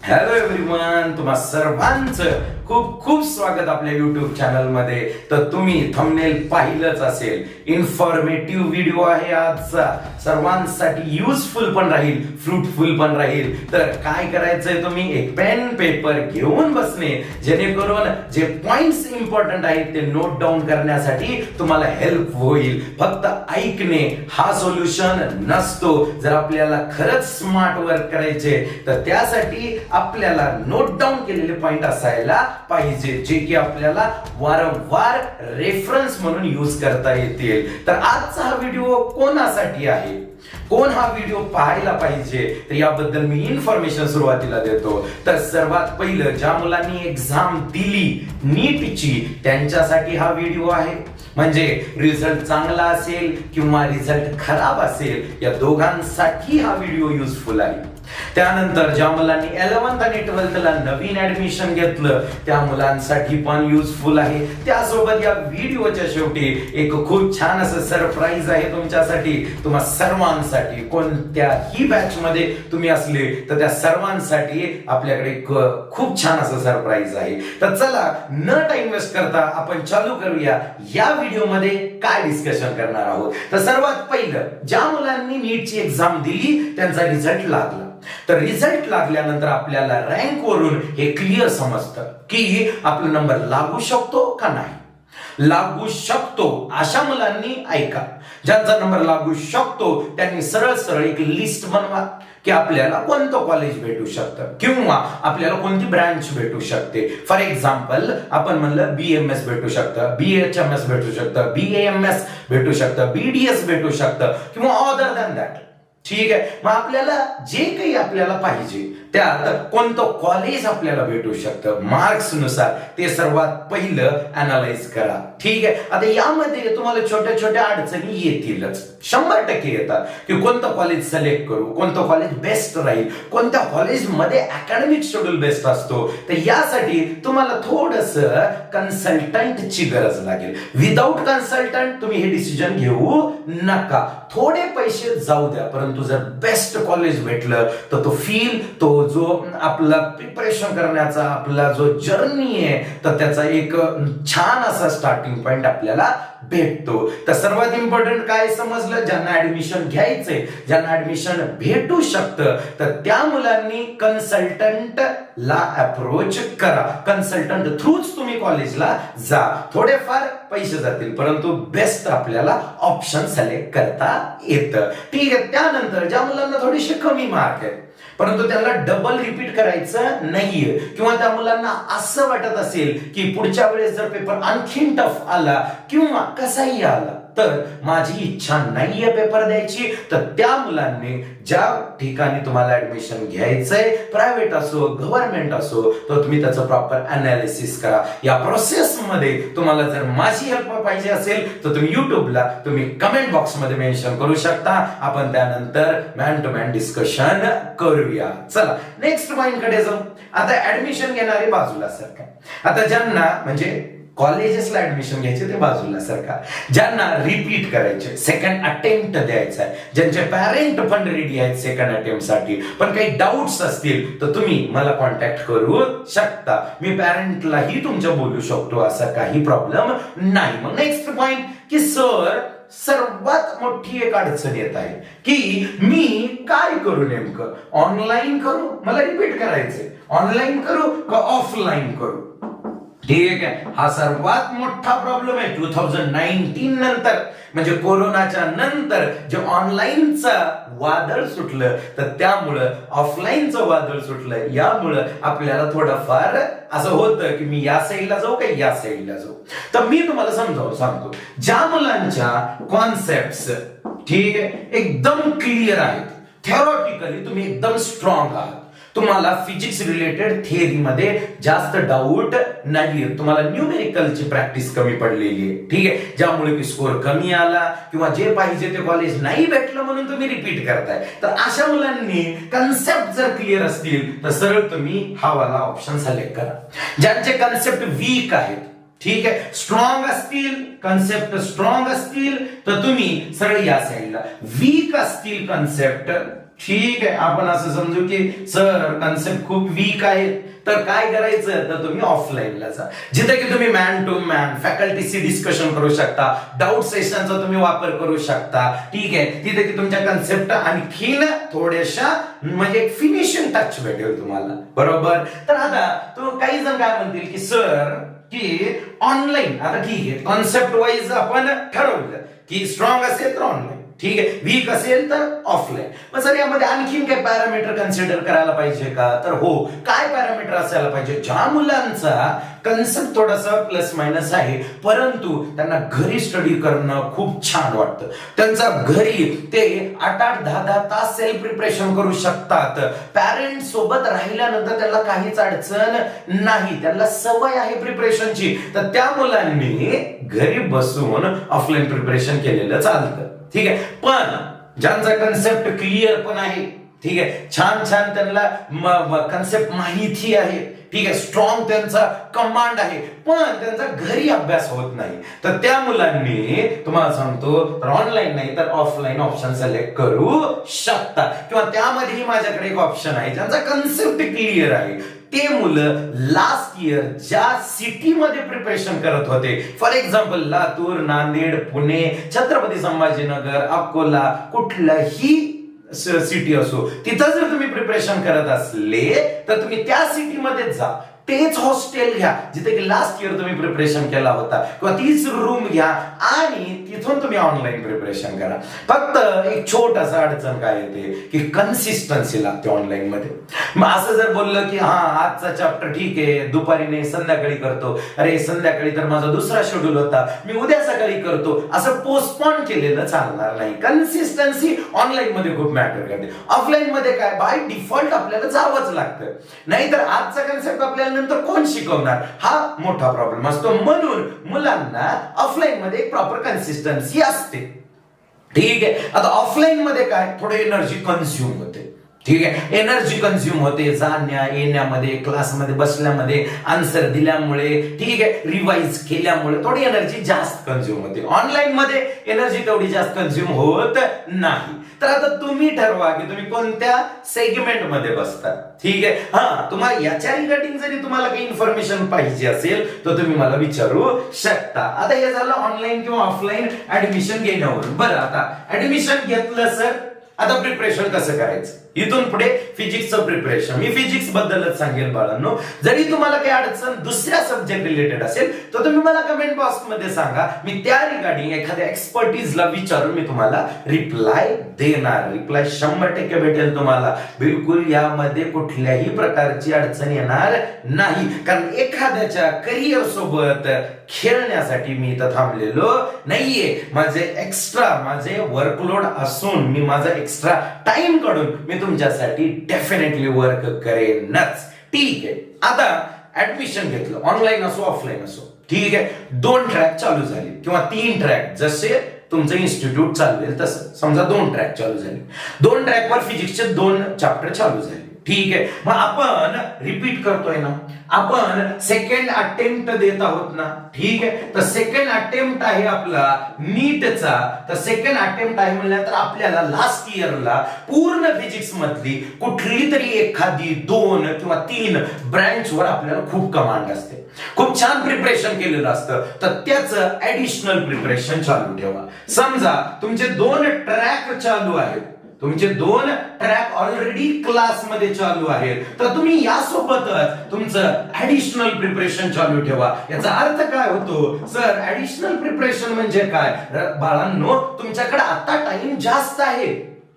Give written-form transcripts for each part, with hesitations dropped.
Hello everyone, तुम्हा सर्वांचं खूप खूप स्वागत आपल्या युट्यूब चॅनल मध्ये. तर तुम्ही थंबनेल पाहिलंच असेल, इन्फॉर्मेटिव्ह व्हिडिओ आहे आजचा, सर्वांसाठी युजफुल पण राहील, फ्रुटफुल पण राहील. तर काय करायचंय, तुम्ही एक पेन पेपर घेऊन बसणे, जेणेकरून जे पॉइंट्स इम्पॉर्टंट आहेत ते नोट डाऊन करण्यासाठी तुम्हाला हेल्प होईल. फक्त ऐकणे हा सोल्युशन नसतो. जर आपल्याला खरंच स्मार्ट वर्क करायचे तर त्यासाठी आपल्याला नोट डाऊन केलेले पॉइंट असायला पाहिजे, जे की आपल्याला वारंवार रेफरन्स म्हणून यूज करता येतील. तर आजचा हा व्हिडिओ कोणासाठी आहे, कोण हा व्हिडिओ पाहायला पाहिजे, तर याबद्दल मी इन्फॉर्मेशन सुरुवातीला देतो. तर सर्वात पहिलं, ज्या मुलांनी एक्झाम दिली नीटची त्यांच्यासाठी हा व्हिडिओ आहे. म्हणजे रिझल्ट चांगला असेल किंवा रिझल्ट खराब असेल, या दोघांसाठी हा व्हिडिओ युजफुल आहे. त्यानंतर ज्या मुलांनी 11th आणि 12th ला नवीन ऍडमिशन घेतलं त्या मुलांसाठी पण युजफुल आहे. त्यासोबत या व्हिडिओच्या शेवटी एक खूप छान असं सरप्राईज आहे तुमच्यासाठी, तुम्हा सर्वांसाठी. कोणत्याही बॅच मध्ये तुम्ही असले तर त्या सर्वांसाठी आपल्याकडे खूप छान असं सरप्राईज आहे. तर चला न टाइम वेस्ट करता आपण चालू करूया या व्हिडिओ मध्ये काय डिस्कशन करणार आहोत. तर सर्वात पहिलं, ज्या मुलांनी नीटची एक्झाम दिली त्यांचा रिझल्ट लागला. तर रिझल्ट लागल्यानंतर आपल्याला रँक वरून हे क्लिअर समजतं की आपला नंबर लागू शकतो का नाही. लागू शकतो अशा मुलांनी ऐका, ज्यांचा नंबर लागू शकतो त्यांनी सरळ सरळ एक लिस्ट बनवा की आपल्याला कोणतं कॉलेज भेटू शकतं किंवा आपल्याला कोणती ब्रांच भेटू शकते. फॉर एक्झाम्पल आपण म्हणलं BMS भेटू शकतं, BHMS भेटू शकतं, BAMS भेटू शकतं, BDS भेटू शकतं किंवा अदर दॅन दॅट. ठीक आहे, मग आपल्याला जे काही आपल्याला पाहिजे त्यात कोणतं कॉलेज आपल्याला भेटू शकतं मार्क्स नुसार ते सर्वात पहिलं अनालाइज करा. ठीक आहे, आता यामध्ये तुम्हाला छोट्या छोट्या अडचणी येतीलच, 100% येतात की कोणतं कॉलेज सिलेक्ट करू, कोणतं कॉलेज बेस्ट राहील, कोणत्या कॉलेजमध्ये अकॅडमिक शेड्यूल बेस्ट असतो. तर यासाठी तुम्हाला थोडंसं कन्सल्टंटची गरज लागेल. विदाउट कन्सल्टंट तुम्ही हे डिसिजन घेऊ नका. थोडे पैसे जाऊ द्या, परंतु जर बेस्ट कॉलेज भेटलं तर तो फील, तो जो आपला प्रिपरेशन करण्याचा आपला जो जर्नी आहे तर त्याचा एक छान असा स्टार्टिंग पॉइंट आपल्याला भेटतो. तर सर्वात इम्पॉर्टंट काय समजलं, ज्यांना ऍडमिशन घ्यायचंय, ज्यांना ऍडमिशन भेटू शकतं तर त्या मुलांनी कन्सल्टंट ला अप्रोच करा. कन्सल्टंट थ्रूच तुम्ही कॉलेजला जा. थोडेफार पैसे जातील परंतु बेस्ट आपल्याला ऑप्शन सिलेक्ट करता येतं. ठीक आहे, त्यानंतर ज्या मुलांना थोडेसे कमी मार्क आहेत परंतु त्यांना डबल रिपीट करायचं नाहीये किंवा त्या मुलांना असं वाटत असेल की पुढच्या वेळेस जर पेपर आणखीन टफ आला किंवा कसाही आला तर माझी इच्छा नाहीये पेपर द्यायची, तर त्या मुलांनी ज्या ठिकाणी तुम्हाला ऍडमिशन घ्यायचंय, प्रायव्हेट असो गव्हर्नमेंट असो, तर तुम्ही त्याचं प्रॉपर अनालिसिस करा. या प्रोसेस मध्ये तुम्हाला जर माझी हेल्प पाहिजे असेल तर तुम्ही युट्यूबला तुम्ही कमेंट बॉक्स मध्ये मेन्शन करू शकता. आपण त्यानंतर मॅन टू मॅन डिस्कशन करूया. चला नेक्स्ट पॉइंट कडे जाऊ. आता ऍडमिशन घेणारे बाजूला सरका. आता ज्यांना म्हणजे कॉलेजेसला ऍडमिशन घ्यायचे ते बाजूला सरका. ज्यांना रिपीट करायचे, सेकंड अटेम्प्ट द्यायचा आहे, ज्यांचे पॅरेंट पण रेडी आहेत सेकंड अटेम्प्ट साठी, पण काही डाऊट्स असतील तर तुम्ही मला कॉन्टॅक्ट करू शकता. मी पॅरेंटलाही तुमच्या बोलू शकतो, असा काही प्रॉब्लेम नाही. मग नेक्स्ट पॉइंट की सर सर्वात मोठी एक अडचण येत आहे की मी काय करू, नेमकं ऑनलाईन करू, मला रिपीट करायचंय, ऑनलाईन करू का ऑफलाईन करू. ठीक आहे, हा सर्वात मोठा प्रॉब्लेम आहे 2019 नंतर, म्हणजे कोरोनाच्या नंतर जे ऑनलाईनचं वादळ सुटलं तर त्यामुळं ऑफलाईनचं वादळ सुटलं. यामुळं आपल्याला थोडंफार असं होतं की मी या साईडला जाऊ का या साईडला जाऊ. तर मी तुम्हाला समजावून सांगतो, ज्या मुलांच्या कॉन्सेप्ट्स ठीक आहे एकदम क्लिअर आहेत, थेरॉटिकली तुम्ही एकदम स्ट्रॉंग आहात, तुम्हाला फिजिक्स रिलेटेड थिअरी मध्ये जास्त डाऊट नाहीये, तुम्हाला न्यूमेरिकलची प्रॅक्टिस कमी पडलेली आहे, ठीक आहे, ज्यामुळे की स्कोर कमी आला किंवा जे पाहिजे ते कॉलेज नाही भेटलं म्हणून तुम्ही रिपीट करताय, तर अशा मुलांनी कन्सेप्ट जर क्लिअर असतील तर सरळ तुम्ही हा वाला ऑप्शन सिलेक्ट करा. ज्यांचे कन्सेप्ट वीक आहेत, ठीक आहे, स्ट्रॉंग असतील, कन्सेप्ट स्ट्रॉंग असतील तर तुम्ही सरळ या साईडला. वीक असतील कन्सेप्ट ठीक आहे, आपण असं समजू की सर कन्सेप्ट खूप वीक आहे, तर काय करायचं, तर तुम्ही ऑफलाईनला जा, जिथे की तुम्ही मॅन टू मॅन फॅकल्टीशी डिस्कशन करू शकता, डाऊट सेशनचा तुम्ही वापर करू शकता. ठीक आहे, तिथे की तुमच्या कन्सेप्ट आणखीन थोड्याशा म्हणजे फिनिशिंग टच भेटेल तुम्हाला. बरोबर. तर आता तो काही जण काय म्हणतील की सर की ऑनलाईन, आता ठीक आहे कॉन्सेप्ट वाईज आपण ठरवलं की स्ट्रॉंग असेल तर ऑनलाईन, ठीक आहे, वीक असेल तर ऑफलाईन. मग सर यामध्ये आणखीन काही पॅरामीटर कन्सिडर करायला पाहिजे का, तर हो, काय पॅरामीटर असायला पाहिजे, ज्या मुलांचा कन्सेप्ट थोडासा प्लस मायनस आहे परंतु त्यांना घरी स्टडी करणं खूप छान वाटतं, त्यांचा घरी ते 8-8, 10-10 तास सेल्फ प्रिपरेशन करू शकतात, पॅरेंट्स सोबत राहिल्यानंतर त्यांना काहीच अडचण नाही, त्यांना सवय आहे प्रिपरेशनची, तर त्या मुलांनी घरी बसून ऑफलाईन प्रिपरेशन केलेलं चालतं. ठीक आहे, पण ज्यांचा कन्सेप्ट क्लिअर पण आहे, ठीक आहे, छान छान त्यांना कन्सेप्ट माहिती आहे, ठीक आहे, स्ट्रॉंग त्यांचा कमांड आहे, पण त्यांचा घरी अभ्यास होत नाही, तर त्या मुलांनी तुम्हाला सांगतो तर ऑनलाईन नाही तर ऑफलाईन ऑप्शन सिलेक्ट करू शकता. किंवा त्यामध्येही माझ्याकडे एक ऑप्शन आहे ज्यांचा कन्सेप्ट क्लिअर आहे, ते मुलं लास्ट इयर ज्या सिटीमध्ये प्रिपरेशन करत होते, फॉर एक्झाम्पल लातूर, नांदेड, पुणे, छत्रपती संभाजीनगर, अकोला, कुठलाही सिटी असो, तिथं जर तुम्ही प्रिपरेशन करत असले तर तुम्ही त्या सिटीमध्ये जा, तेच हॉस्टेल घ्या जिथे की लास्ट इयर तुम्ही प्रिपरेशन केला होता, किंवा तीच रूम घ्या आणि तिथून तुम्ही ऑनलाईन प्रिपरेशन करा. फक्त एक छोटासा अडचण काय येते की कन्सिस्टन्सी लागते ऑनलाईन मध्ये. मग असं जर बोललं की हा आजचा चॅप्टर ठीक आहे दुपारी नाही संध्याकाळी करतो, अरे संध्याकाळी तर माझा दुसरा शेड्यूल होता मी उद्या सकाळी करतो, असं पोस्टपोन केलेलं चालणार नाही. कन्सिस्टन्सी ऑनलाईन मध्ये खूप मॅटर करते. ऑफलाईन मध्ये काय बाय डिफॉल्ट आपल्याला जावंच लागतं, नाहीतर आजचा कन्सेप्ट आपल्याला नंतर कोण शिकवणार, हा मोठा प्रॉब्लेम असतो. म्हणून मुलांना ऑफलाईन मध्ये एक प्रॉपर कन्सिस्टन्सी असते. ठीक आहे, आता ऑफलाईन मध्ये काय थोडे एनर्जी कन्झ्युम होते, ठीक आहे, एनर्जी कन्झ्युम होते जाण्या येण्यामध्ये, क्लासमध्ये बसल्यामध्ये, आन्सर दिल्यामुळे, ठीक आहे, रिवाइज केल्यामुळे थोडी एनर्जी जास्त कन्झ्युम होते. ऑनलाईन मध्ये एनर्जी तेवढी जास्त कन्झ्युम होत नाही. तर आता तुम्ही ठरवा की तुम्ही कोणत्या सेगमेंट मध्ये बसता. ठीक आहे, हा तुम्हाला याच्या रिगार्डिंग जरी तुम्हाला काही इन्फॉर्मेशन पाहिजे असेल तर तुम्ही मला विचारू शकता. आता हे झालं ऑनलाईन किंवा ऑफलाईन ऍडमिशन घेण्यावरून. बरं, आता ऍडमिशन घेतलं सर, आता प्रिपरेशन कसं करायचं, इथून पुढे फिजिक्सचं प्रिपरेशन. मी फिजिक्स बद्दलच सांगेल बाळांनो. जरी तुम्हाला काही अडचण दुसऱ्या सब्जेक्ट रिलेटेड असेल तर तुम्ही मला कमेंट बॉक्स मध्ये सांगा, मी त्या रिगार्डिंग एखाद्या एक्सपर्टीजला विचारून मी तुम्हाला रिप्लाय देणार. रिप्लाय 100% भेटेल तुम्हाला, बिलकुल यामध्ये कुठल्याही प्रकारची अडचण येणार नाही, कारण एखाद्याच्या करिअर सोबत खेळण्यासाठी मी इथं थांबलेलो नाहीये. माझे वर्कलोड असून मी माझा एक्स्ट्रा टाइम काढून मी तुमच्यासाठी डेफिनेटली वर्क करेनच. ठीक आहे, आता ऍडमिशन घेतलं, ऑनलाईन असो ऑफलाईन असो, ठीक आहे, 2 ट्रॅक चालू झाले किंवा 3 ट्रॅक, जसे तुमचं इन्स्टिट्यूट चालवेल तसं. समजा 2 ट्रॅक चालू झाले, 2 ट्रॅकवर फिजिक्सचे 2 चॅप्टर चालू झाले. ठीक आहे, मग आपण रिपीट करतोय ना, आपण सेकंड अटेम्प्ट देत आहोत ना. ठीक आहे, तर सेकंड अटेम्प्ट आहे आपला नीटचा, तर सेकंड अटेम्प्ट आहे म्हणल्यानंतर आपल्याला लास्ट इयरला पूर्ण फिजिक्स मधली कुठली तरी एखादी 2 किंवा 3 ब्रँच वर आपल्याला खूप कमांड असते, खूप छान प्रिपरेशन केलेलं असतं, तर त्याचं ऍडिशनल प्रिपरेशन चालू ठेवा. समजा तुमचे 2 ट्रॅक चालू आहेत, तुमचे 2 ट्रॅक ऑलरेडी क्लासमध्ये चालू आहेत, तर तुम्ही यासोबतच तुमचं ऍडिशनल प्रिपरेशन चालू ठेवा. याचा अर्थ काय होतो सर, ऍडिशनल प्रिपरेशन म्हणजे काय बाळांनो, तुमच्याकडे आता टाइम जास्त आहे.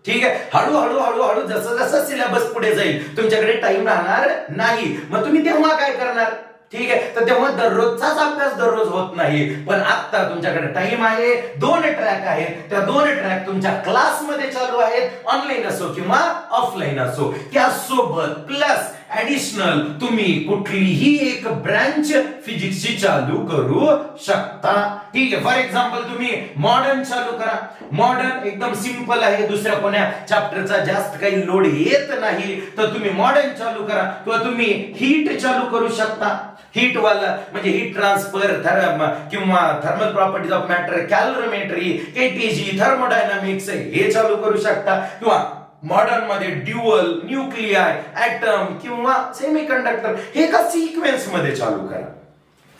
ठीक आहे, हळूहळू हळूहळू जसं जसं सिलेबस पुढे जाईल तुमच्याकडे टाइम राहणार नाही. मग तुम्ही तेव्हा काय करणार, ठीक आहे, तर तेव्हा दररोजचाच अभ्यास दररोज होत नाही, पण आता तुमच्याकडे टाइम आहे, 2 ट्रॅक आहेत, त्या 2 ट्रॅक तुमच्या क्लासमध्ये चालू आहेत, ऑनलाईन असो किंवा ऑफलाईन असो, त्यासोबत प्लस ऍडिशनल तुम्ही कुठलीही एक ब्रँच फिजिक्सची चालू करू शकता. ठीक आहे, फॉर एक्झाम्पल तुम्ही मॉडर्न चालू करा, मॉडर्न एकदम सिंपल आहे, दुसऱ्या कोण्या चॅप्टरचा जास्त काही लोड येत नाही, तर तुम्ही मॉडर्न चालू करा. किंवा तुम्ही हीट चालू करू शकता, हीट वाला म्हणजे हीट ट्रान्सफर किंवा thermal properties of matter, calorimetry, KTG, thermodynamics हे चालू करू शकता. किंवा मॉडर्न मध्ये ड्युअल, न्यूक्लिआय, ऍटम किंवा सेमीकंडक्टर हे एका सिक्वेन्स मध्ये चालू करा.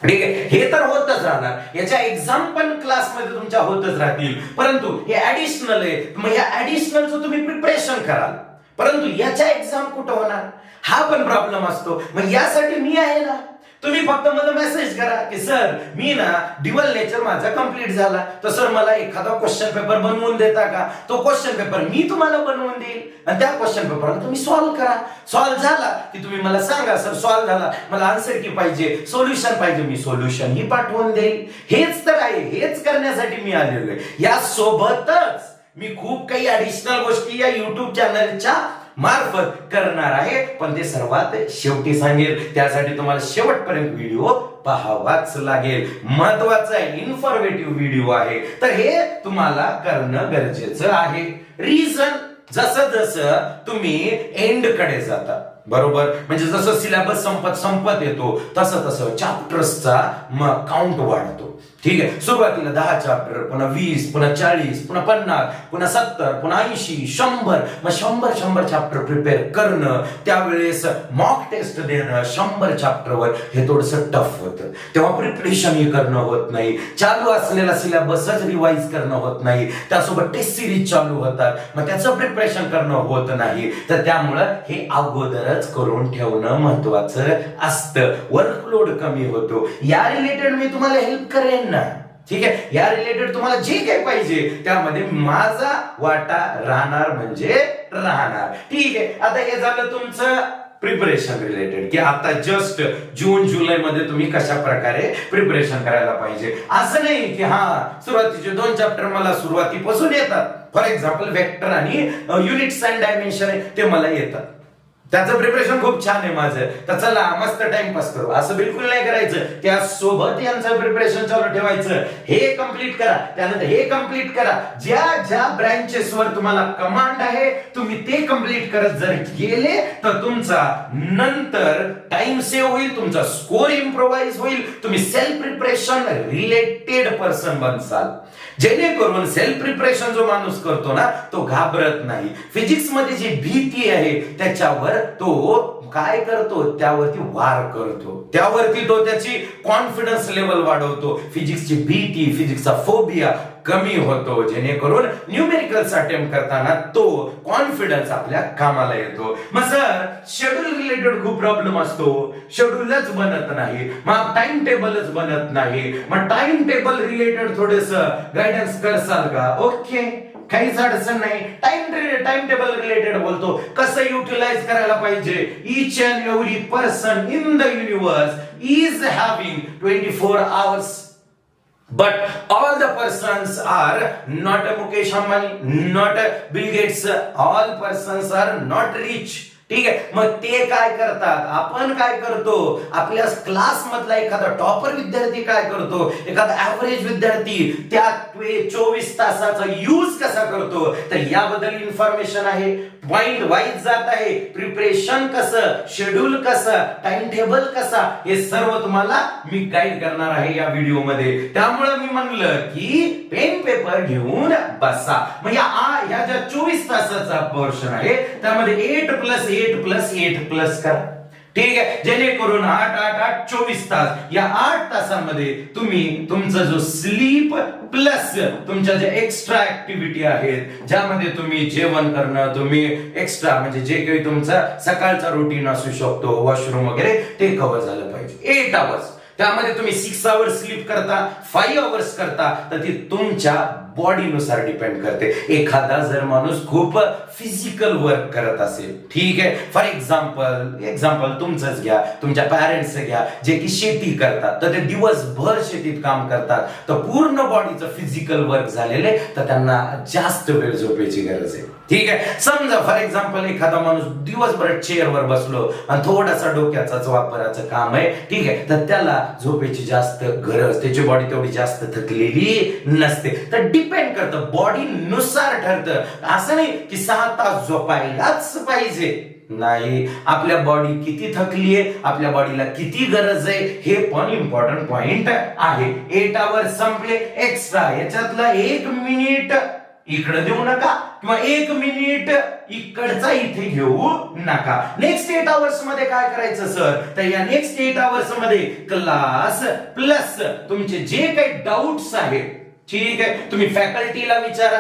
ठीक आहे, हे तर होतच राहणार. याच्या एक्झाम पण क्लासमध्ये तुमच्या होतच राहतील, परंतु हे ऍडिशनल आहे. मग या ऍडिशनलचं तुम्ही प्रिपरेशन कराल, परंतु याच्या एक्झाम कुठं होणार हा पण प्रॉब्लेम असतो. मग यासाठी मी आहे ना. तुम्ही फक्त मला मेसेज करा की सर मी ना ड्युअल नेचर माझा कंप्लीट झाला, तर सर मला एखादा क्वेश्चन पेपर बनवून देता का. तो क्वेश्चन पेपर मी तुम्हाला बनवून देईल आणि त्या क्वेश्चन पेपरला तुम्ही सॉल्व्ह करा. सॉल्व्ह झाला की तुम्ही मला सांगा सर सॉल्व्ह झाला, मला आन्सर की पाहिजे, सोल्युशन पाहिजे, मी सोल्युशन ही पाठवून देईल. हेच तर आहे, हेच करण्यासाठी मी आलेलो आहे. या सोबतच मी खूप काही ऍडिशनल गोष्टी या युट्यूब चॅनलच्या मार्फत करणार आहे, पण ते सर्वात शेवटी सांगेल. त्यासाठी तुम्हाला शेवटपर्यंत व्हिडिओ पाहावाच लागेल. महत्वाचा आहे, इन्फॉर्मेटिव्ह व्हिडिओ आहे, तर हे तुम्हाला करणं गरजेचं आहे. रिझन जसं जसं तुम्ही एंड कडे जाता, बरोबर, म्हणजे जसं सिलेबस संपत येतो तसं तसं चॅप्टर्सचा काउंट वाढतो. ठीक आहे, सुरुवातीला 10 चॅप्टर, पुन्हा 20, पुन्हा 40, पुन्हा 50, पुन्हा 70, पुन्हा 80, 100. मग 100 चॅप्टर प्रिपेअर करणं, त्यावेळेस मॉक टेस्ट देणं 100 चॅप्टरवर, हे थोडंसं टफ होतं. तेव्हा प्रिपरेशन ही करणं होत नाही, चालू असलेला सिलेबसच रिवाइज करणं होत नाही, त्यासोबत टेस्ट सिरीज चालू होतात, मग त्याचं प्रिपरेशन करणं होत नाही. तर त्यामुळं हे अगोदरच करून ठेवणं महत्वाचं असतं. वर्कलोड कमी होतो. या रिलेटेड मी तुम्हाला हेल्प करेन ना. ठीक आहे, या रिलेटेड तुम्हाला जे काही पाहिजे त्यामध्ये माझा वाटा राहणार म्हणजे राहणार. ठीक आहे, आता हे झालं तुमचं प्रिपरेशन रिलेटेड, की आता जस्ट जून जुलै मध्ये तुम्ही कशा प्रकारे प्रिपरेशन करायला पाहिजे. असं नाही की सुरुवातीचे 2 चॅप्टर मला सुरुवातीपासून येतात. फॉर एक्झाम्पल वेक्टर आणि युनिट्स अँड डायमेन्शन ते मला येतात, त्याचं प्रिपरेशन खूप छान आहे माझं, तर चला मस्त टाइमपास करू, असं बिलकुल नाही करायचं. त्यासोबत यांचं प्रिपरेशन चालू ठेवायचं. हे कम्प्लीट करा, त्यानंतर हे कम्प्लीट करा. ज्या ज्या ब्रँचेस वर तुम्हाला कमांड आहे तुम्ही ते कम्प्लीट करत जर गेले तर तुमचा नंतर टाइम सेव्ह होईल, तुमचा स्कोर इम्प्रोवाइज होईल, तुम्ही सेल्फ प्रिपरेशन रिलेटेड पर्सन बनसाल. जेणेकरून सेल्फ प्रिपरेशन जो माणूस करतो ना तो घाबरत नाही. फिजिक्स मध्ये जी भीती आहे त्याच्यावर तो काय करतो, त्यावरती वार करतो, त्यावरती तो त्याची कॉन्फिडन्स लेवल वाढवतो. फिजिक्सची भीती, फिजिक्सचा फोबिया कमी होतो, जेणेकरून न्यूमेरिकल्स अटेम्प्ट करताना तो कॉन्फिडन्स आपल्या कामाला येतो. मग सर शेड्यूल रिलेटेड खूप प्रॉब्लेम असतो, शेड्यूलच बनत नाही, मग टाइम टेबलच बनत नाही. मग टाइम टेबल रिलेटेड थोडेस गायडन्स करसाल का? ओके, काहीच अडचण नाही. टाइम टेबल रिलेटेड बोलतो, कसं युटिलाइज करायला पाहिजे. Each and every person in the universe is having 24 hours. But all the persons are not Mukesh Ambani, not Bill Gates. All persons are not rich. ठीक आहे, मग ते काय करतात, आपण काय करतो, आपल्या क्लास मधला एखादा टॉपर विद्यार्थी काय करतो, एखादा ऍव्हरेज विद्यार्थी त्या 24 तासाचा यूज कसा करतो, तर याबद्दल इन्फॉर्मेशन आहे. पॉइंट वाईज जात आहे. प्रिपरेशन कसं, शेड्यूल कसं, टाइम टेबल कसा, हे सर्व तुम्हाला मी गाईड करणार आहे या व्हिडिओ मध्ये. त्यामुळे मी म्हणलं की पेन पेपर घेऊन बसा. मग ह्या ज्या 24 तासाचा पोर्शन आहे त्यामध्ये 8+8+8+ करा. ठीक आहे, जेणेकरून 8 24 तास, या 8 तासांमध्ये तुम्ही तुमचा जो स्लीप प्लस तुमच्या ज्या एक्स्ट्रा ऍक्टिव्हिटी आहेत, ज्यामध्ये तुम्ही जेवण करणं, तुम्ही एक्स्ट्रा म्हणजे जे काही तुमचा सकाळचा रुटीन असू शकतो, वॉशरूम वगैरे, ते कव्हर झालं पाहिजे. 8 hours, त्यामध्ये तुम्ही 6 hours स्लीप करता, 5 hours करता, तर ती तुमच्या बॉडीनुसार डिपेंड करते. एखादा जर माणूस खूप फिजिकल वर्क करत असेल, ठीक आहे, फॉर एक्झाम्पल तुमचंच घ्या, तुमच्या पॅरेंट्स घ्या, जे की शेती करतात, तर ते दिवसभर शेतीत काम करतात, तर पूर्ण बॉडीचं फिजिकल वर्क झालेले, तर त्यांना जास्त वेळ झोपेची गरज आहे. ठीक आहे, समजा फॉर एक्झाम्पल एखादा माणूस दिवसभर चेअरवर बसलो आणि थोडासा डोक्याचाच वापराचं काम आहे, ठीक आहे, तर त्याला झोपेची जास्त गरज, त्याची बॉडी तेवढी जास्त थकलेली नसते. तर डिपेंड करतं, बॉडी नुसार ठरतं. असं नाही की 6 तास झोपायलाच पाहिजे, नाही, आपल्या बॉडी किती थकली आहे, आपल्या बॉडीला किती गरज आहे, हे पण इम्पॉर्टंट पॉइंट आहे. 8 hours संपले, एक्स्ट्रा याच्यातला 1 मिनिट इकडे देऊ नका किंवा 1 मिनिट इकडचा इथे घेऊ नका. नेक्स्ट 8 आवर्स मध्ये काय करायचं सर, तर या नेक्स्ट 8 आवर्स मध्ये क्लास प्लस तुमचे जे काही डाऊट्स आहेत, ठीक आहे, तुम्ही फॅकल्टीला विचारा,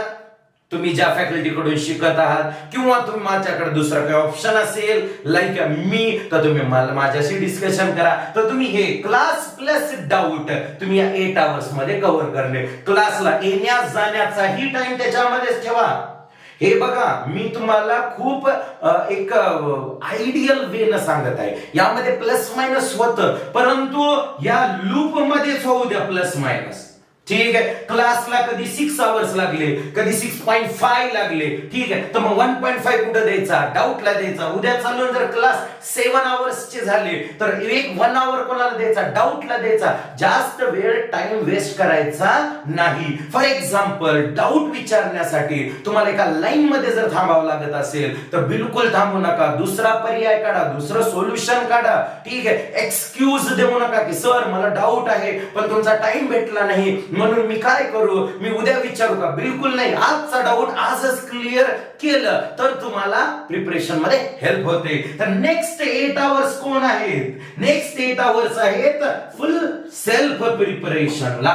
तुम्ही ज्या फॅकल्टी कडून शिकत आहात, किंवा तुम्ही माझ्याकडे दुसरा काही ऑप्शन असेल लाईक मी, तर तुम्ही माझ्याशी डिस्कशन करा. तर तुम्ही हे क्लास प्लस डाऊट तुम्ही या 8 आवर्स मध्ये कव्हर करणे. क्लासला येण्या जाण्याचाही टाइम त्याच्यामध्येच ठेवा. हे बघा, मी तुम्हाला खूप एक आयडियल वे न सांगत आहे. यामध्ये प्लस मायनस होतं, परंतु या लूप मध्येच होऊ द्या प्लस मायनस. ठीक आहे, क्लासला कधी 6 आवर्स लागले, कधी 6.5 लागले, ठीक आहे, तर मग 1.5 कुठे द्यायचा, डाऊटला द्यायचा. उद्या चालून जर क्लास 7 आवर्सचे झाले तर 1 आवर कोणाला द्यायचा, डाऊटला द्यायचा. जास्त वेळ टाइम वेस्ट करायचा नाही. फॉर एक्झाम्पल, डाऊट विचारण्यासाठी तुम्हाला एका लाईन मध्ये जर थांबावं लागत असेल तर बिलकुल थांबू नका. दुसरा पर्याय काढा, दुसरं सोल्युशन काढा. ठीक आहे, एक्सक्यूज देऊ नका की सर मला डाऊट आहे पण तुमचा टाइम भेटला नाही म्हणून मी काय करू, मी उद्या विचारू का. बिलकुल नाही, आजचा डाऊट आजच क्लिअर केलं तर तुम्हाला प्रिपरेशन मध्ये हेल्प होते. तर नेक्स्ट 8 आवर्स कोण आहेत, नेक्स्ट 8 आवर्स आहेत फुल सेल्फ प्रिपरेशनला.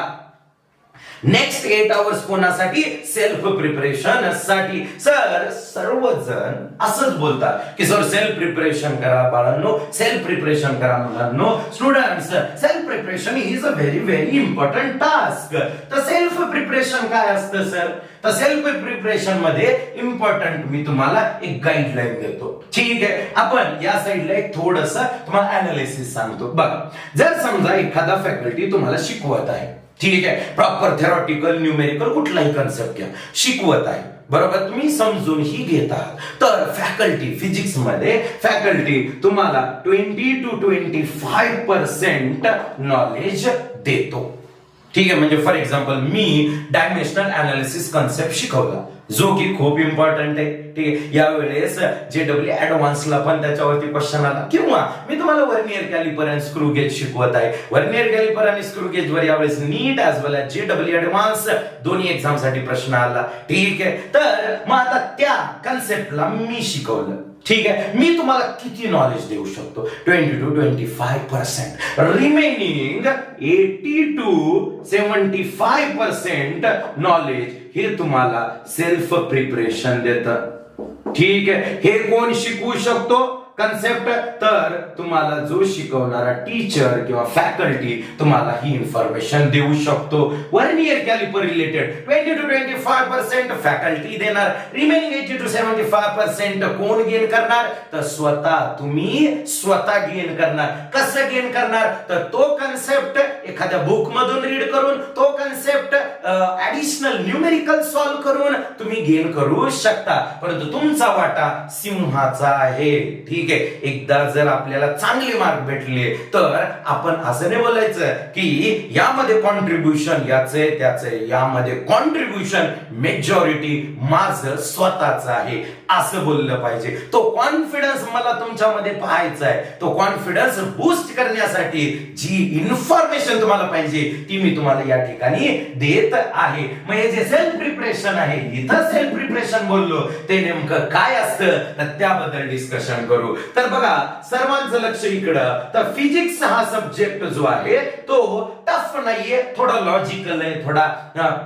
नेक्स्ट 8 आवर्स कोणासाठी, सेल्फ प्रिपरेशन साठी. सर सर्वजण असंच बोलतात की सर सेल्फ प्रिपरेशन करा बाळांनो, सेल्फ प्रिपरेशन करा मुलांनो. Students, self preparation is a very very important task. तर सेल्फ प्रिपरेशन काय असतं सर, तर सेल्फ प्रिपरेशन मध्ये इम्पॉर्टंट मी तुम्हाला एक गाईडलाईन देतो. ठीक आहे, आपण या साईडला एक थोडंसं तुम्हाला अनालिसिस सांगतो. बघा, जर समजा एखादा फॅकल्टी तुम्हाला शिकवत आहे, ठीक आहे, प्रॉपर थेरॉटिकल न्यूमेरिकल कुठलाही कन्सेप्ट घ्या, शिकवत आहे, बरोबर, तुम्ही समजून ही घेत आहात, तर फॅकल्टी फिजिक्स मध्ये फॅकल्टी तुम्हाला 20 to 25% नॉलेज देतो. ठीक आहे, म्हणजे for example me dimensional analysis concept शिकवला, जो की खूप इम्पॉर्टंट आहे. ठीक आहे, यावेळेस JEE ऍडव्हान्सला पण त्याच्यावरती क्वेश्चन आला, किंवा मी तुम्हाला व्हर्नियर कॅलिपर आणि स्क्रू गेज शिकवत आहे. व्हर्नियर कॅलिपर आणि स्क्रू गेज वर यावेळेस नीट ऍज वेल एज JEE ऍडव्हान्स दोन्ही एक्झाम साठी प्रश्न आला. ठीक आहे, तर मग आता त्या कन्सेप्टला मी शिकवलं. ठीक आहे, मी तुम्हाला किती नॉलेज देऊ शकतो, 20 to 25%. रिमेनिंग 80 to 75% नॉलेज हे तुम्हाला सेल्फ प्रिपरेशन देतं. ठीक आहे, हे कोण शिकवू शकतो कन्सेप्ट, तर तुम्हाला जो शिकवणारा टीचर किंवा फॅकल्टी तुम्हाला ही इन्फॉर्मेशन देऊ शकतो. Vernier calliper related 20 to 25% faculty देणार, रिमेनिंग 80 to 75% कोण गेन करणार, तर तुम्ही स्वतः गेन करणार. कसं गेन करणार, तर तो कन्सेप्ट एखाद्या बुक मधून रीड करून, तो कन्सेप्ट ऍडिशनल न्यूमेरिकल सॉल्व्ह करून तुम्ही गेन करू शकता. परंतु तुमचा वाटा सिंहाचा आहे. ठीक, एकदा जर आपल्याला चांगले मार्क भेटले तर आपण असं नाही बोलायचं की यामध्ये कॉन्ट्रीब्युशन याचे त्याचे, यामध्ये कॉन्ट्रीब्युशन मेजॉरिटी माझं स्वतःच आहे असं बोललं पाहिजे. तो कॉन्फिडन्स मला तुमच्यामध्ये पाहायचा आहे. तो कॉन्फिडन्स बूस्ट करण्यासाठी जी इन्फॉर्मेशन तुम्हाला पाहिजे ती मी तुम्हाला या ठिकाणी देत आहे. मग हे जे सेल्फ प्रिपरेशन आहे, इथं सेल्फ प्रिपरेशन बोललो, ते नेमकं काय असतं तर त्याबद्दल डिस्कशन करू. तर बघा, सर्वांचं लक्ष इकडं. तर फिजिक्स हा सब्जेक्ट जो आहे तो टफ नाहीये, थोडा लॉजिकल आहे, थोडा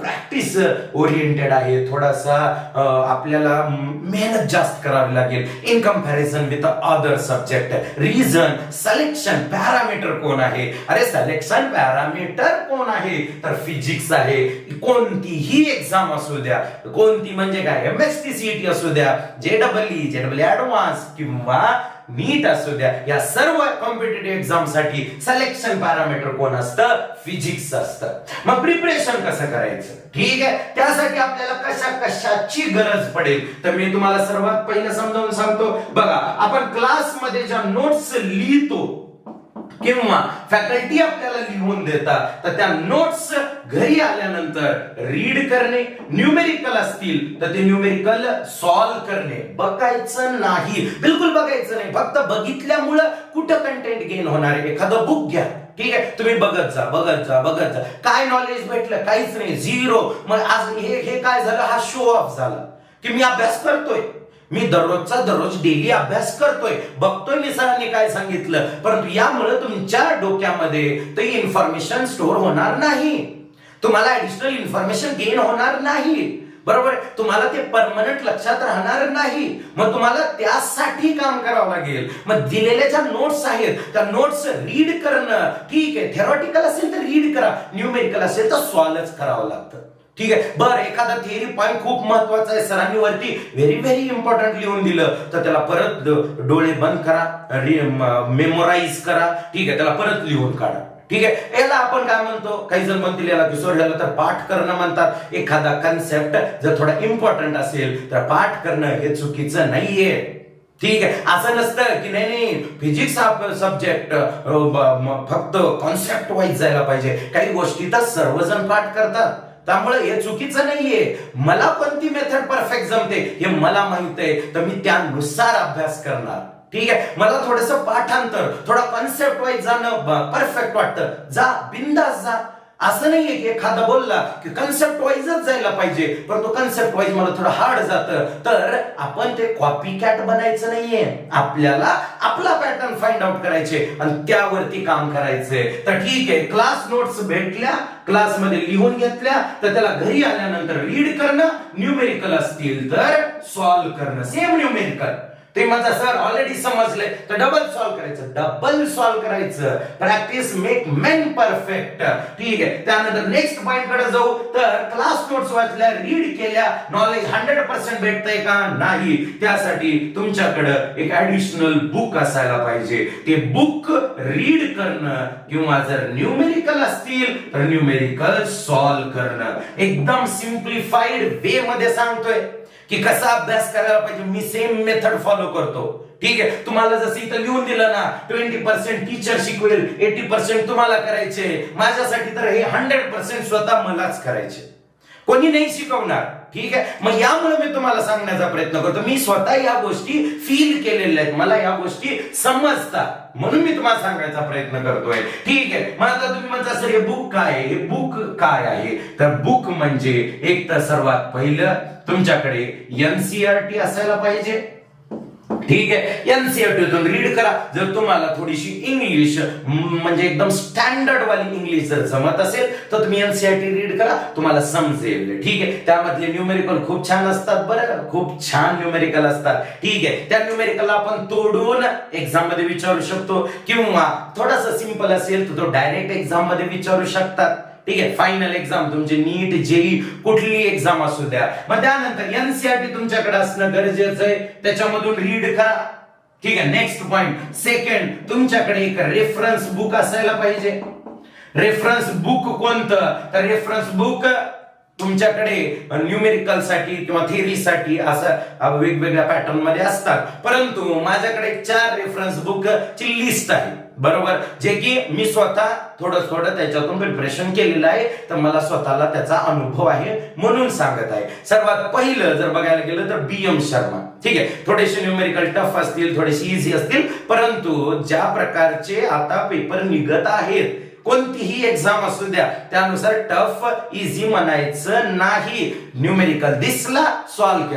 प्रॅक्टिस ओरिएंटेड आहे, थोडासा आपल्याला मेहनत जास्त करावी लागेल in comparison with other subject. Reason, selection parameter कोण आहे, अरे सिलेक्शन पॅरामीटर कोण आहे, तर फिजिक्स आहे. कोणतीही एक्झाम असू द्या, कोणती म्हणजे काय, MST CET असू द्या, JEE ऍडव्हान्स किंवा नीट असू द्या, या सर्व कॉम्पिटिटिव्ह एक्झाम साठी सिलेक्शन पॅरामीटर कोण असतं, फिजिक्स असतं. मग प्रिपरेशन कसं करायचं, ठीक आहे, त्यासाठी आपल्याला कशाची गरज पडेल तर मी तुम्हाला सर्वात पहिलं समजावून सांगतो. बघा, आपण क्लासमध्ये ज्या नोट्स लिहितो किंवा फॅकल्टी आपल्याला लिहून देतात तर त्या नोट्स घरी आल्यानंतर रीड करणे, न्यूमेरिकल असतील तर ते न्यूमेरिकल सॉल्व्ह करणे. बघायचं नाही, बिलकुल बघायचं नाही. फक्त बघितल्यामुळं कुठं कंटेंट गेन होणार आहे. एखादं बुक घ्या, ठीक आहे, तुम्ही बघत जा. काय नॉलेज भेटलं? काहीच नाही, झिरो. मग आज हे काय झालं? हा शो ऑफ झाला की मी अभ्यास करतोय, मी दररोज डेली अभ्यास करतोय, बघतोय मी सरांनी काय सांगितलं, परंतु यामुळे तुमच्या डोक्यामध्ये ते इन्फॉर्मेशन स्टोअर होणार नाही, तुम्हाला ऍडिशनल इन्फॉर्मेशन गेन होणार नाही. बरोबर, तुम्हाला ते परमनंट लक्षात राहणार नाही. मग तुम्हाला त्यासाठी काम करावं लागेल. मग दिलेल्या ज्या नोट्स आहेत त्या नोट्स रीड करणं, ठीक आहे, थेरॉटिकल असेल तर रीड करा, न्यूमेरिकल असेल तर सॉल्व्हच करावं लागतं. ठीक आहे. बरं, एखादा थिअरी पॉइंट खूप महत्वाचा आहे, सरांनी वरती व्हेरी इम्पॉर्टंट लिहून दिलं, तर त्याला परत डोळे बंद करा, मेमोराइज करा, ठीक आहे, त्याला परत लिहून काढा. ठीक आहे, याला आपण काय म्हणतो? काही जण म्हणतील याला किशोर, याला तर पाठ करणं म्हणतात. एखादा कन्सेप्ट जर थोडा इम्पॉर्टंट असेल तर पाठ करणं हे चुकीचं नाहीये. ठीक आहे, असं नसतं की नाही फिजिक्स हा सब्जेक्ट फक्त कॉन्सेप्ट वाईज जायला पाहिजे. काही गोष्टी तर सर्वजण पाठ करतात, त्यामुळे हे चुकीचं नाहीये. मला कोणती मेथड परफेक्ट जमते हे मला माहित आहे, तर मी त्यानुसार अभ्यास करणार. ठीक आहे, मला थोडस पाठांतर, थोडा कॉन्सेप्ट वाईज जाणं परफेक्ट वाटतं, जा, बिंदास जा. असं नाहीये की एखादा बोलला की कन्सेप्ट वाईजच जायला पाहिजे, पण तो कन्सेप्ट वाईज मला थोडं हार्ड जातं, तर आपण ते कॉपी कॅट बनायचं नाहीये. आपल्याला आपला पॅटर्न फाइंड आउट करायचे आणि त्यावरती काम करायचंय. तर ठीक आहे, क्लास नोट्स भेटल्या, क्लासमध्ये लिहून घेतल्या, तर त्याला घरी आल्यानंतर रीड करणं, न्यूमेरिकल असतील तर सॉल्व्ह करणं. सेम न्यूमेरिकल ते माझा सर ऑलरेडी समजले तर डबल सॉल्व्ह करायचं. Practice make main perfect. ठीक आहे, त्यानंतर नेक्स्ट पॉइंट कडे जाऊ. तर क्लास नोट्स वाचल्या, रीड केल्या, नॉलेज 100% भेटतंय का? नाही. त्यासाठी तुमच्याकडे एक ऍडिशनल बुक असायला पाहिजे. ते बुक रीड करणं किंवा जर न्यूमेरिकल असतील तर न्यूमेरिकल सॉल्व्ह करणं. एकदम सिम्प्लिफाईड वे मध्ये सांगतोय की कसा अभ्यास करायला पाहिजे. मी सेम मेथड फॉलो करतो. ठीक आहे, तुम्हाला जसं इथं लिहून दिलं ना, 20% टीचर शिकवेल, 80% तुम्हाला करायचे. माझ्यासाठी तर हे 100% स्वतः मलाच करायचे, कोणी नाही शिकवणार. ठीक आहे, मग यामुळे मी तुम्हाला सांगण्याचा प्रयत्न करतो, मी स्वतः या गोष्टी फील केलेल्या आहेत, मला या गोष्टी समजतात, म्हणून मी तुम्हाला सांगायचा प्रयत्न करतोय. ठीक आहे, मग आता तुम्ही म्हणता सर हे बुक काय आहे? हे बुक काय आहे? तर बुक म्हणजे एक तर सर्वात पहिलं तुमच्याकडे एनसीईआरटी असायला पाहिजे. ठीक आहे, एनसीईआरटीतून रीड करा. जर तुम्हाला थोडीशी इंग्लिश म्हणजे एकदम स्टँडर्ड वाली इंग्लिश जर जमत असेल तर तुम्ही एनसीईआरटी रीड करा, तुम्हाला समजेल. ठीक आहे, त्यामधले न्यूमेरिकल खूप छान असतात, बरं, खूप छान न्यूमेरिकल असतात. ठीक आहे, त्या न्यूमेरिकलला आपण तोडून एक्झाम मध्ये विचारू शकतो, किंवा थोडासा सिंपल असेल तर तो डायरेक्ट एक्झाम मध्ये विचारू शकतात. ठीक आहे, फायनल एक्झाम तुमची नीट, जेई, कुठली एक्झाम असू द्या. मग त्यानंतर एनसीईआरटी तुमच्याकडे असणं गरजेचं आहे, त्याच्यामधून रीड करा. ठीक आहे, नेक्स्ट पॉइंट, सेकंड, तुमच्याकडे एक रेफरन्स बुक असायला पाहिजे. रेफरन्स बुक कोणतं? तर रेफरन्स बुक तुमच्याकडे न्यूमेरिकल साठी किंवा थिअरी साठी असं वेगवेगळ्या पॅटर्न मध्ये असतात, परंतु माझ्याकडे 4 रेफरन्स बुक ची लिस्ट आहे. बरोबर, जे की मी स्वतः थोडं त्याच्यातून प्रिपरेशन केलेलं आहे, तर मला स्वतःला त्याचा अनुभव आहे म्हणून सांगत आहे. सर्वात पहिलं जर बघायला गेलं तर BM शर्मा. ठीक आहे, थोडेसे न्यूमेरिकल टफ असतील, थोडेसे इझी असतील, परंतु ज्या प्रकारचे आता पेपर निघत आहेत, कोणतीही एक्झाम असू द्या, त्यानुसार टफ इझी म्हणायचं नाही. न्यूमेरिकल दिसला सॉल्व्ह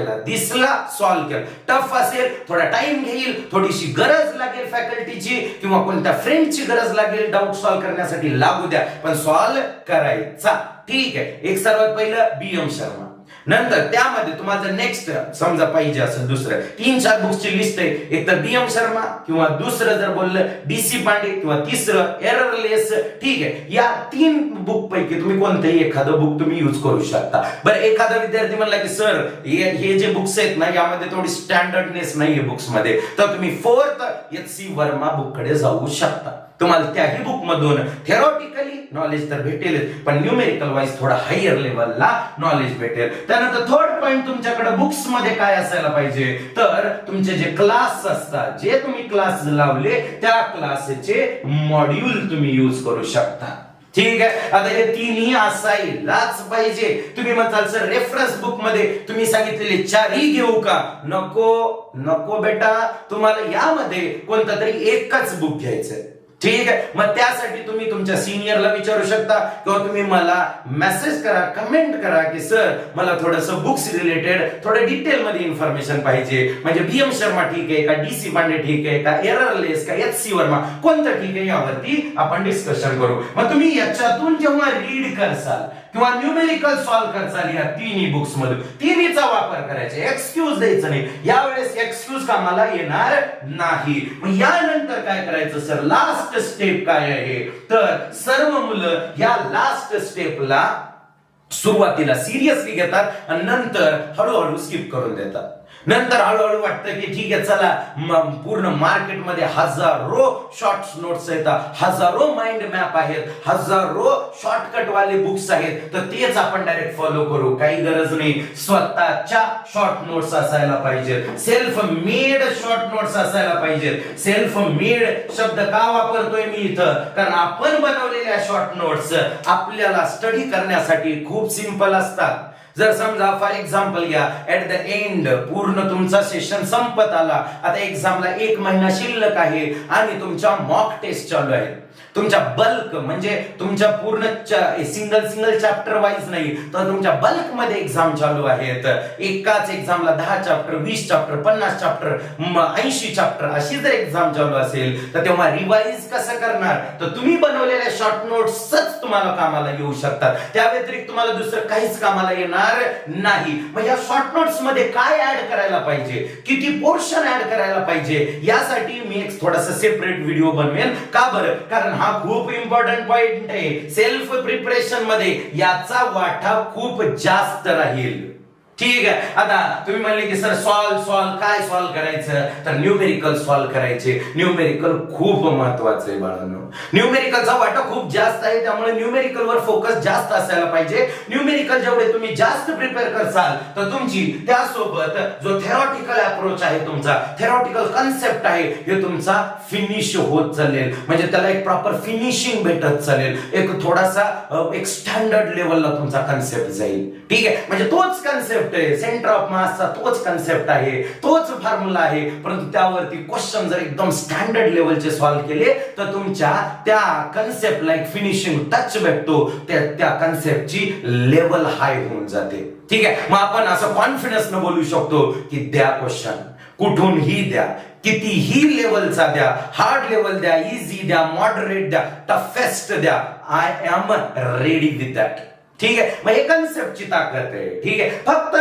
केला. टफ असेल, थोडा टाइम घेईल, थोडीशी गरज लागेल फॅकल्टीची किंवा कोणत्या फ्रेंडची गरज लागेल डाऊट सॉल्व्ह करण्यासाठी, लागू द्या, पण सॉल्व्ह करायचा. ठीक आहे, एक सर्वात पहिलं BM शर्मा. नंतर त्यामध्ये तुम्हाला नेक्स्ट समजा पाहिजे असेल दुसरं 3-4 बुक्सची लिस्ट आहे. एक तर BM शर्मा, किंवा दुसरं जर बोललं DC पांडे, किंवा तिसरं एररलेस. ठीक आहे, या 3 बुक पैकी तुम्ही कोणतंही एखादं बुक तुम्ही यूज करू शकता. बरं, एखादा विद्यार्थी म्हणला की सर हे जे बुक्स आहेत ना, यामध्ये थोडी स्टँडर्डनेस नाहीये बुक्स मध्ये, तर तुम्ही 4th HC वर्मा बुक कडे जाऊ शकता. तुम्हाला त्याही बुक मधून थेरॉटिकली नॉलेज तर भेटेल, पण न्यूमेरिकल वाईज थोडा हायर लेवलला नॉलेज भेटेल. त्यानंतर थर्ड पॉइंट, तुमच्याकडे बुक्स मध्ये काय असायला पाहिजे, तर तुमचे जे क्लास असतात, जे तुम्ही क्लास लावले त्या क्लासचे मॉड्यूल तुम्ही यूज करू शकता. ठीक आहे. आता हे तीनही असायलाच पाहिजे. तुम्ही म्हणताल सर रेफरन्स बुक मध्ये तुम्ही सांगितलेले चारही घेऊ का, नको नको बेटा, तुम्हाला यामध्ये कोणता तरी एकच बुक घ्यायचंय. ठीक आहे. मग त्यासाठी तुम्ही तुमच्या सिनियरला विचारू शकता किंवा तुम्ही मला मेसेज करा, कमेंट करा की सर मला थोडंसं बुक्स रिलेटेड थोडं डिटेल मध्ये इन्फॉर्मेशन पाहिजे, म्हणजे बीएम शर्मा ठीक आहे का, डीसी पांडे ठीक आहे का, एररलेस का, एच सी वर्मा कोणतं ठीक आहे, यावरती आपण डिस्कशन करू. मग तुम्ही याच्यातून जेव्हा रीड करसाल किंवा न्यूमेरिकल सॉल्व्ह करसाल या तिन्ही बुक्स मधून, तिन्हीचा वापर करायचा, एक्सक्यूज द्यायचं नाही. यावेळेस एक्सक्यूज कामाला येणार नाही. मग यानंतर काय करायचं सर, लास्ट स्टेप काय आहे, तर सर्व मुलं या लास्ट स्टेपला सुरुवातीला सिरियसली घेतात आणि नंतर हळूहळू स्किप करून देतात. नंतर हळूहळू वाटतं की ठीक आहे चला, पूर्ण मार्केटमध्ये हजारो शॉर्ट नोट्स आहेत, हजारो माइंड मॅप आहेत, हजारो शॉर्टकट वाले बुक्स आहेत, तर तेच आपण डायरेक्ट फॉलो करू. काही गरज नाही. स्वतःच्या शॉर्ट नोट्स असायला पाहिजेत, सेल्फ मेड शॉर्ट नोट्स असायला पाहिजेत. सेल्फ मेड शब्द का वापरतोय मी इथं, कारण आपण बनवलेल्या शॉर्ट नोट्स आपल्याला स्टडी करण्यासाठी खूप सिंपल असतात. जर समजा फॉर एक्झाम्पल घ्या, ऍट द एंड पूर्ण तुमचा सेशन संपत आला, आता एक्झामला 1 महिना शिल्लक आहे आणि तुमच्या मॉक टेस्ट चालू आहे, तुमच्या बल्क म्हणजे तुमच्या पूर्ण सिंगल चॅप्टर वाईज नाही तर तुमच्या बल्क मध्ये एक्झाम चालू आहेत. एकाच एक्झामला 10 चॅप्टर, 20 चॅप्टर, 50 चॅप्टर, 80 चॅप्टर अशी जर एक्झाम चालू असेल तर तेव्हा रिवाइज कसं करणार, तर तुम्ही बनवलेल्या शॉर्ट नोट्सच तुम्हाला कामाला येऊ शकतात. त्या व्यतिरिक्त तुम्हाला दुसरं काहीच कामाला येणार नाही. मग या शॉर्ट नोट्स मध्ये काय ऍड करायला पाहिजे, किती पोर्शन ऍड करायला पाहिजे, यासाठी मी एक थोडासा सेपरेट व्हिडिओ बनवेन. का बरं, कारण हा खूप इम्पॉर्टंट पॉइंट आहे. सेल्फ प्रिपरेशन मध्ये याचा वाटा खूप जास्त राहील. ठीक आहे. आता तुम्ही म्हणले की सर सॉल्व काय सॉल्व करायचं, तर न्यूमेरिकल सॉल्व करायचे. न्यूमेरिकल खूप महत्वाचं आहे बाळांनो. न्यूमेरिकलचा वाटा खूप जास्त आहे, त्यामुळे न्यूमेरिकल वर फोकस जास्त असायला पाहिजे. न्यूमेरिकल जेवढे तुम्ही जास्त प्रिपेअर करसाल तर तुमची त्यासोबत जो थेरॉटिकल अप्रोच आहे, तुमचा थेरॉटिकल कन्सेप्ट आहे, हे तुमचा फिनिश होत चालेल. म्हणजे त्याला एक प्रॉपर फिनिशिंग भेटत चालेल. एक थोडासा एक स्टँडर्ड लेवलला तुमचा कन्सेप्ट जाईल. ठीक आहे. म्हणजे तोच कन्सेप्ट आहे, सेंटर ऑफ मासचा तोच कन्सेप्ट आहे, तोच फॉर्म्युला आहे, परंतु त्यावरती क्वेश्चन जर एकदम स्टँडर्ड लेवलचे सॉल्व्ह केले तर तुमच्या त्या कन्सेप्टला एक फिनिशिंग टच भेटतो, त्या कन्सेप्टची लेवल हाय होऊन जाते. ठीक आहे. मग आपण असं कॉन्फिडन्स न बोलू शकतो की द्या क्वेश्चन, कुठूनही द्या, कितीही लेवलचा द्या, हार्ड लेवल द्या, इझी द्या, मॉडरेट द्या, टफेस्ट द्या, I am ready with that. ठीक आहे. मग हे कन्सेप्टची ताकद आहे. ठीक आहे. फक्त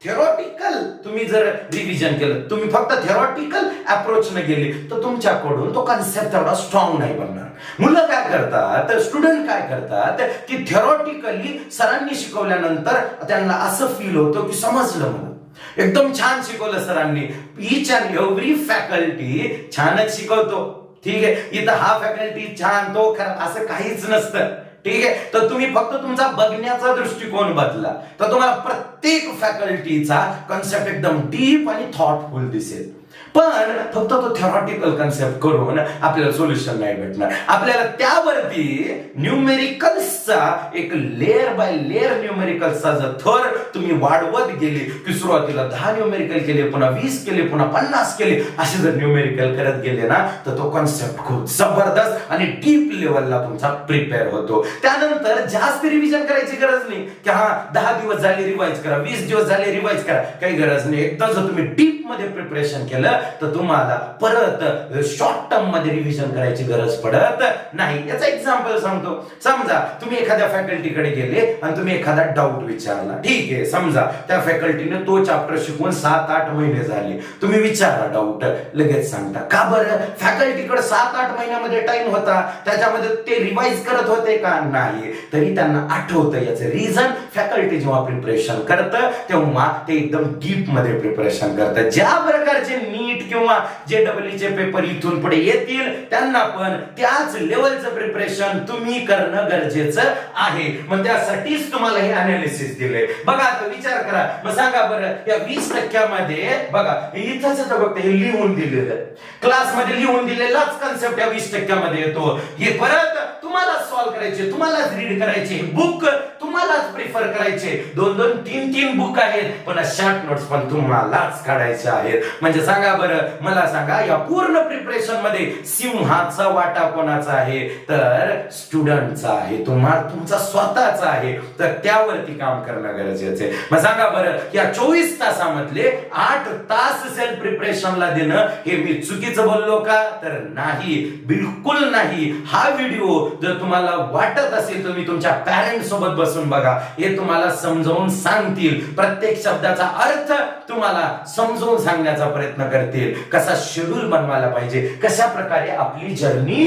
थेरॉटिकल तुम्ही जर रिव्हिजन केलं, तुम्ही फक्त थेरॉटिकल अप्रोच न गेले तर तुमच्याकडून तो कन्सेप्ट एवढा स्ट्रॉंग नाही बनणार. मुलं काय करतात, स्टुडंट काय करतात की थेरॉटिकली सरांनी शिकवल्यानंतर त्यांना असं फील होतं की समजलं, मला एकदम छान शिकवलं सरांनी, ईच अँड एव्हरी फॅकल्टी छानच शिकवतो. ठीक आहे. इथं हा फॅकल्टी छान, तो खराब, असं काहीच नसतं. ठीक आहे. तर तुम्ही फक्त तुमचा बघण्याचा दृष्टिकोन बदला तर तुम्हाला प्रत्येक फॅकल्टीचा कन्सेप्ट एकदम डीप आणि थॉटफुल दिसेल. पण फक्त तो थेरॉटिकल कन्सेप्ट करून आपल्याला सोल्युशन नाही भेटणार. आपल्याला त्यावरती न्यूमेरिकल्सचा एक लेअर बाय लेअर न्यूमेरिकल्सचा जर थर तुम्ही वाढवत गेले की सुरुवातीला 10 न्यूमेरिकल केले, पुन्हा 20 केले, पुन्हा 50 केले, असे जर न्यूमेरिकल करत गेले ना तर तो कन्सेप्ट खूप जबरदस्त आणि डीप लेवलला तुमचा प्रिपेअर होतो. त्यानंतर जास्त रिव्हिजन करायची गरज नाही की हा 10 दिवस झाले रिवाइज करा, 20 दिवस झाले रिवाइज करा, काही गरज नाही. एकदा जर तुम्ही डीप मध्ये प्रिपरेशन केलं तर तुम्हाला परत शॉर्ट टर्म मध्ये रिव्हिजन करायची गरज पडत नाही. याचा एक्झाम्पल सांगतो. समजा तुम्ही एखाद्या फॅकल्टीकडे गेले आणि तुम्ही एखादा डाऊट विचारला. ठीक आहे. समजा त्या फॅकल्टीने तो चॅप्टर शिकवून 7-8 महिने झाले, तुम्ही विचारला डाऊट, लगेच सांगता. का बरं? फॅकल्टीकडे 7-8 महिन्यामध्ये टाइम होता, त्याच्यामध्ये ते रिवाइज करत होते का? नाही. तरी त्यांना आठवतं. याचं रिझन, फॅकल्टी जेव्हा प्रिपरेशन करतं तेव्हा ते एकदम डीप मध्ये प्रिपरेशन करतं. ज्या प्रकारचे नीट किंवा JEE चे पेपर इथून पुढे येतील त्यांना पण त्याच लेवलचं प्रिपरेशन तुम्ही करणं गरजेचं आहे. मग त्यासाठीच तुम्हाला हे अनालिसिस दिले. बघा आता विचार करा, मग सांगा बरं या 20% बघा इथंच फक्त हे लिहून दिलेलं क्लासमध्ये लिहून दिलेलाच कन्सेप्ट या 20% येतो. हे परत तुम्हाला सॉल्व्ह करायचे, तुम्हालाच रीड करायचे, बुक तुम्हालाच प्रिफर करायचे. 2-2, 3-3 बुक आहेत पण शॉर्ट नोट्स पण तुम्हालाच काढायचे आहेत. म्हणजे सांगा बरं मला सांगा या पूर्ण प्रिपरेशन मध्ये सिंहाचा वाटा कोणाचा आहे? तर स्टुडंटचा आहे, तुमचा स्वतःचा आहे. तर त्यावरती काम करणं गरजेचं आहे. मग सांगा बरं या 24 तासामधले 8 तास सेल्फ प्रिपरेशनला देणं हे मी चुकीचं बोललो का? तर नाही, बिलकुल नाही. हा व्हिडिओ जर तुम्हाला वाटत असेल तुम्ही तुमच्या पॅरेंट्स सोबत बसून बघा, हे तुम्हाला समजावून सांगतील, प्रत्येक शब्दाचा अर्थ तुम्हाला समजावून सांगण्याचा प्रयत्न करतील, कसा शेड्यूल बनवायला पाहिजे, कशा प्रकारे आपली जर्नी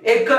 एक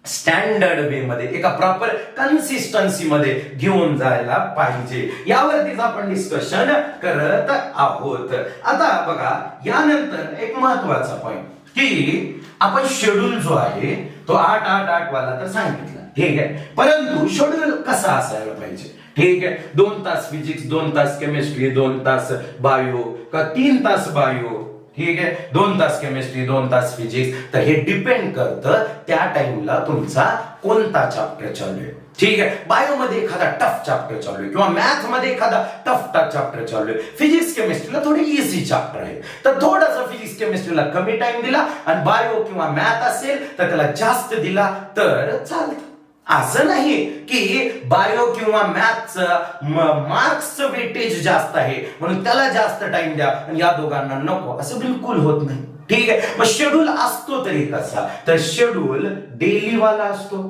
स्टँडर्ड वे मध्ये एका प्रॉपर कन्सिस्टन्सी मध्ये घेऊन जायला पाहिजे. यावरतीच आपण डिस्कशन करत आहोत. आता बघा यानंतर एक महत्वाचा पॉइंट की आपण शेड्यूल जो आहे तो 8-8-8 वाला तर सांगितला, ठीक आहे, परंतु शेड्यूल कसा असायला पाहिजे? ठीक आहे, 2 तास फिजिक्स, 2 तास केमिस्ट्री, 2 तास बायो का 3 तास बायो, ठीक आहे, 2 तास केमिस्ट्री, 2 तास फिजिक्स. तर हे डिपेंड करतं त्या टाइमला तुमचा कोणता चॅप्टर चालू आहे. ठीक आहे, बायो मध्ये एखादा टफ चॅप्टर चालू आहे किंवा मॅथ मध्ये एखादा टफ चॅप्टर चालू आहे, फिजिक्स केमिस्ट्रीला थोडी इझी चॅप्टर आहे, तर थोडासा फिजिक्स केमिस्ट्रीला कमी टाइम दिला आणि बायो किंवा मॅथ असेल तर त्याला जास्त दिला तर चालतं. असं नाही की बायो किंवा मॅथचं मार्क्सचं वेटेज जास्त आहे म्हणून त्याला जास्त टाइम द्या आणि या दोघांना नको, असं बिलकुल होत नाही. ठीक आहे, मग शेड्यूल असतो तरी कसा? तर शेड्यूल डेली वाला असतो.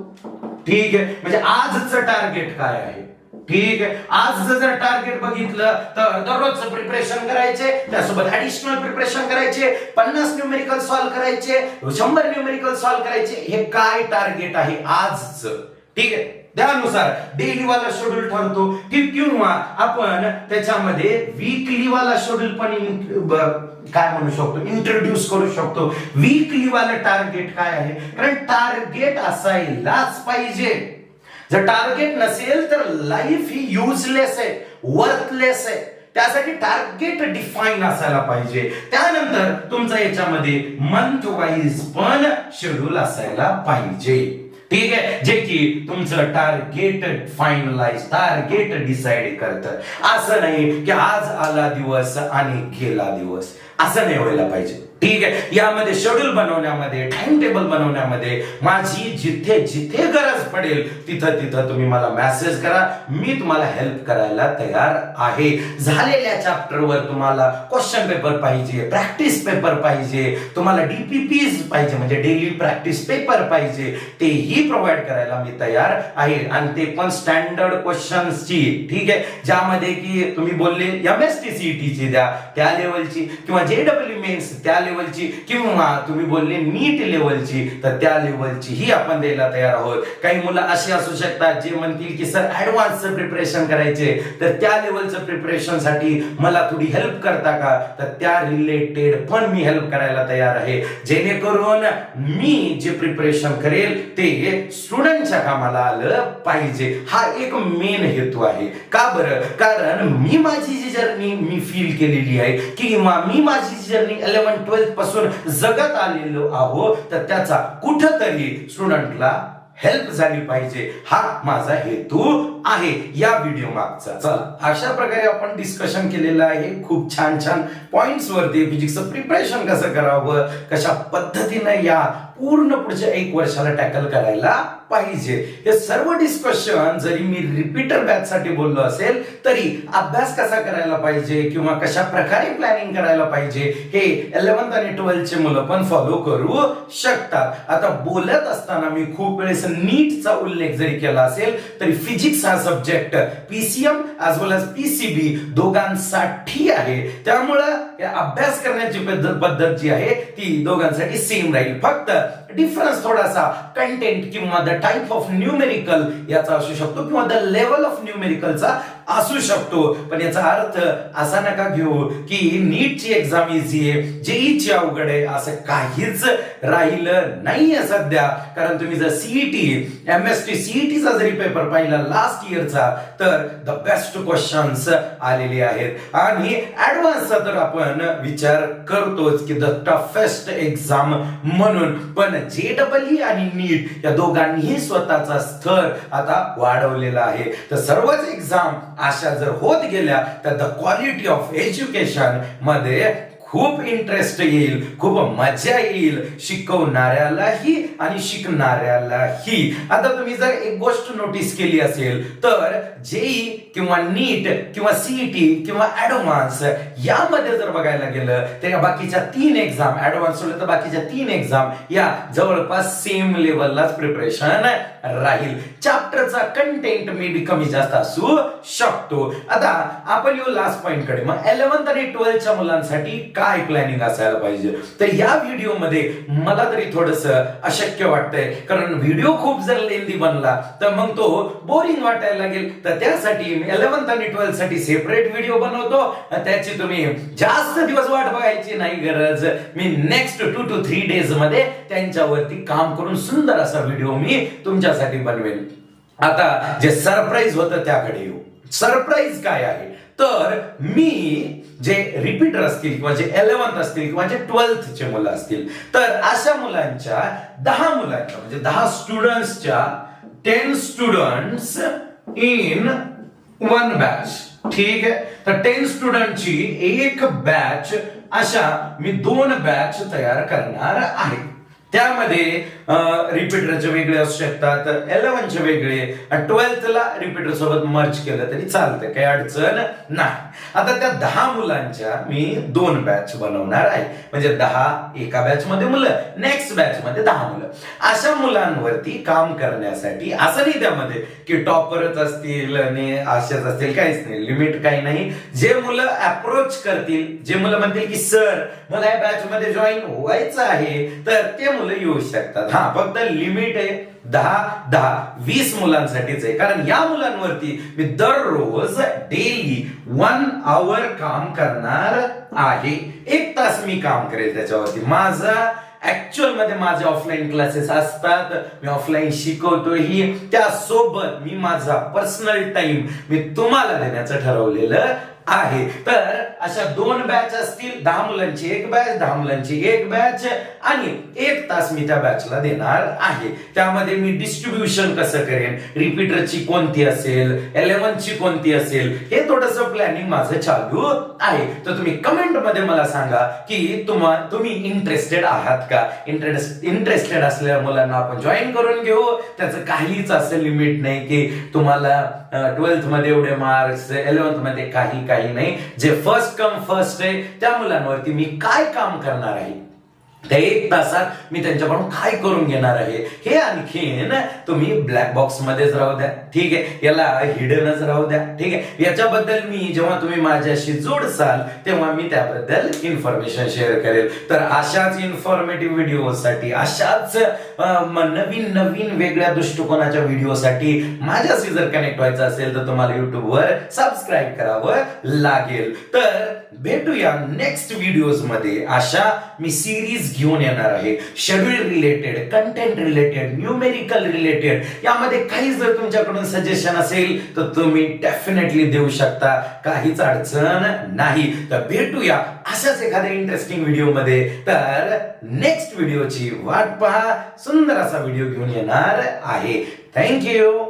ठीक आहे, म्हणजे आजचं टार्गेट काय आहे? ठीक आहे, आज जर टार्गेट बघितलं तर दररोजचं प्रिपरेशन करायचे, त्यासोबत ऍडिशनल प्रिपरेशन करायचे, 50 न्यूमेरिकल सॉल्व्ह करायचे, 100 न्यूमेरिकल सॉल्व्ह करायचे. हे काय टार्गेट आहे आजचं? ठीक आहे, त्यानुसार डेली वाला शेड्यूल ठरतो किंवा आपण त्याच्यामध्ये वीकली वाला शेड्यूल पण काय म्हणू शकतो, इंट्रोड्यूस करू शकतो. वीकली वाला टार्गेट काय आहे? कारण टार्गेट असायलाच पाहिजे. जर टार्गेट नसेल तर लाईफ ही युजलेस आहे, वर्थलेस आहे. त्यासाठी टार्गेट डिफाईन असायला पाहिजे. त्यानंतर तुमचा याच्यामध्ये मंथ वाईज पण शेड्यूल असायला पाहिजे. ठीक आहे, जे की तुमचं टार्गेट फायनलाइज, टार्गेट डिसाइड करतं. असं नाही की आज आला दिवस आणि गेला दिवस, असं नाही व्हायला पाहिजे. ठीक आहे, यामध्ये शेड्यूल बनवण्यामध्ये, टाइम टेबल बनवण्यामध्ये माझी जिथे जिथे गरज पडेल तिथं तिथं तुम्ही मला मेसेज करा, मी तुम्हाला हेल्प करायला तयार आहे. झालेल्या चॅप्टरवर तुम्हाला क्वेश्चन पेपर पाहिजे, प्रॅक्टिस पेपर पाहिजे, तुम्हाला DPPs पाहिजे म्हणजे डेली प्रॅक्टिस पेपर पाहिजे, तेही प्रोव्हाइड करायला मी तयार आहे. आणि ते पण स्टँडर्ड क्वेश्चन्सची. ठीक आहे, ज्यामध्ये की तुम्ही बोलले MST CET ची द्या त्या लेवलची किंवा JEE मेन्स त्या लेवलची किंवा तुम्ही बोलले नीट लेवलची तर त्या लेवलची ही आपण द्यायला तयार आहोत. काही मुलं अशी असू शकतात जे म्हणतील की सर ऍडव्हान्सचं प्रिपरेशन करायचे, तर त्या लेवलचं प्रिपरेशन साठी मला थोडी हेल्प करता का? तर त्या रिलेटेड पण मी हेल्प करायला तयार आहे, जेणेकरून मी जे प्रिपरेशन करेल ते स्टुडंटच्या कामाला आलं पाहिजे. हा एक मेन हेतू आहे. का बरं? कारण मी माझी जी जर्नी मी फील केलेली आहे किंवा मी माझी जर्नी 11-12 पासून जगत आलेलो आहो, तर त्याचा कुठंतरी स्टुडंटला हेल्प झाली पाहिजे, हा माझा हेतू आहे या व्हिडिओ मागचा. चला, अशा प्रकारे आपण डिस्कशन केलेलं आहे खूप छान छान पॉइंट्स वरती. फिजिक्सचं प्रिपरेशन कसं करावं, कशा पद्धतीने या पूर्ण पुढच्या 1 वर्षाला टॅकल करायला पाहिजे, हे सर्व डिस्कशन जरी मी रिपीटर बॅच साठी बोललो असेल तरी अभ्यास कसा करायला पाहिजे किंवा कशा प्रकारे प्लॅनिंग करायला पाहिजे हे 11th आणि 12th चे मुलं पण फॉलो करू शकतात. आता बोलत असताना मी खूप वेळेस नीटचा उल्लेख जरी केला असेल तरी फिजिक्स हा subject PCM as well as PCB दोघांसाठी आहे. त्यामुळं अभ्यास करण्याची पद्धत जी आहे ती दोघांसाठी सेम राहील. फक्त डिफरन्स थोडासा कंटेंट किंवा द टाइप ऑफ न्यूमेरिकल याचा असू शकतो किंवा द लेवल ऑफ न्यूमेरिकलचा असू शकतो, पण याचा अर्थ असा नका घेऊ की नीटची एक्झाम इझी आहे, जेईची अवघड आहे, असं काहीच राहिलं नाहीये सध्या. कारण तुम्ही जर सीईटी MST सीईटीचा जरी पेपर पाहिला लास्ट इयरचा, तर द बेस्ट क्वेश्चन्स आलेले आहेत. आणि ऍडव्हान्सचा तर आपण विचार करतोच की द टफेस्ट एक्झाम म्हणून, पण JEE आणि नीट या दोघांनीही स्वतःचा स्तर आता वाढवलेला आहे. तर सर्वच एक्झाम अशा जर होत गेल्या तर द क्वालिटी ऑफ एज्युकेशन मध्ये खूप इंटरेस्ट येईल, खूप मजा येईल शिकवणाऱ्यालाही आणि शिकणाऱ्यालाही. आता तुम्ही जर एक गोष्ट नोटीस केली असेल तर जेई किंवा नीट किंवा सीईटी किंवा ऍडव्हान्स यामध्ये जर बघायला गेलं तर या बाकीच्या 3 एक्झाम, ऍडव्हान्स सोडलं तर बाकीच्या 3 एक्झाम या जवळपास सेम लेवललाच प्रिपरेशन राहील. चॅप्टरचा कंटेंट मे बी कमी जास्त असू शकतो. आता आपण येऊ लास्ट पॉइंट कडे. मग 11th आणि 12thच्या मुलांसाठी काय प्लॅनिंग असायला पाहिजे? तर या व्हिडिओ मध्ये मला तरी थोडस अशक्य वाटतंय, कारण व्हिडिओ खूप जर लेंदी बनला तर मग तो बोरिंग वाटायला लागेल. तर त्यासाठी मी 11th आणि 12th साठी सेपरेट व्हिडिओ बनवतो. त्याची तुम्ही जास्त दिवस वाट बघायची नाही गरज. मी नेक्स्ट 2 to 3 डेज मध्ये त्यांच्यावरती काम करून सुंदर असा व्हिडिओ मी तुमच्यासाठी बनवेल. आता जे सरप्राईज होतं त्याकडे येऊ. सरप्राईज काय आहे? तर मी जे रिपीटर असतील किंवा जे 11th असतील किंवा जे 12th चे मुलं असतील, तर अशा मुलांच्या 10 मुलांच्या म्हणजे 10 स्टुडंट्सच्या 10 स्टुडंट्स इन 1 बॅच. ठीक आहे. तर 10 स्टुडंटची एक बॅच, अशा मी 2 बॅच तयार करणार आहे. त्यामध्ये रिपीटरचे वेगळे असू शकतात, 11th वेगळे, आणि 12th ला रिपीटर सोबत मर्ज केलं तरी चालतं, काही अडचण नाही. आता त्या 10 मुलांच्या मी 2 बॅच बनवणार आहे. म्हणजे 10 एका बॅच मध्ये मुलं, नेक्स्ट बॅच मध्ये 10 मुलं. अशा मुलांवरती काम करण्यासाठी असं नाही त्यामध्ये की टॉपरच असतील आणि असेच असतील, काहीच नाही, लिमिट काही नाही. जे मुलं अप्रोच करतील, जे मुलं म्हणतील की सर मला या बॅच मध्ये जॉईन व्हायचं आहे, तर ते मुलं येऊ शकतात. हा, फक्त लिमिट आहे 10-20 मुलांसाठीच आहे. कारण या मुलांवरती मी दररोज डेली 1 आवर काम करणार आहे. 1 तास मी काम करेल त्याच्यावरती. माझा ऍक्च्युअल मध्ये माझे ऑफलाईन क्लासेस असतात, मी ऑफलाईन शिकवतोही, त्यासोबत मी माझा पर्सनल टाइम मी तुम्हाला देण्याचं ठरवलेलं आहे. तर अशा 2 बॅच असतील, 10 मुलांची 1 बॅच, 10 मुलांची 1 बॅच, आणि 1 तास मी त्या बॅचला देणार आहे. त्यामध्ये मी डिस्ट्रीब्युशन कसं करेन, रिपीटरची कोणती असेल, 11th ची कोणती असेल, हे थोडंसं प्लॅनिंग माझं चालू आहे. तर तुम्ही कमेंट मध्ये मला सांगा की तुम्ही इंटरेस्टेड आहात का? इंटरेस्टेड असलेल्या मुलांना आपण जॉईन करून घेऊ. त्याचं काहीच असं लिमिट नाही की तुम्हाला 12th मध्ये एवढे मार्क्स, 11th मध्ये काही नाही. जे फर्स्ट कम फर्स्ट आहे त्या मुलांवरती मी काय काम करणार आहे, त्या 1 तासात मी त्यांच्याकडून काय करून घेणार आहे, हे आणखीन तुम्ही ब्लॅक बॉक्स मध्येच राहू द्या. ठीक आहे, याला हिडनच राहू द्या. ठीक आहे, याच्याबद्दल मी जेव्हा तुम्ही माझ्याशी जोडसाल तेव्हा मी त्याबद्दल इन्फॉर्मेशन शेअर करेल. तर अशाच इन्फॉर्मेटिव्ह व्हिडिओसाठी, अशाच नवीन वेगळ्या दृष्टिकोनाच्या व्हिडिओसाठी माझ्याशी जर कनेक्ट व्हायचं असेल तर तुम्हाला युट्यूबवर सबस्क्राईब करावं लागेल. तर भेटूया नेक्स्ट व्हिडिओज मध्ये. अशा मी सिरीज घेऊन येणार आहे, schedule related, content related, numerical related. यामध्ये काही जर तुमच्याकडून सजेशन असेल तर तुम्ही डेफिनेटली देऊ शकता, काहीच अडचण नाही. तर भेटूया अशाच एखाद्या इंटरेस्टिंग व्हिडिओ मध्ये. तर नेक्स्ट व्हिडिओची वाट पहा, सुंदर असा व्हिडिओ घेऊन येणार आहे. थँक्यू.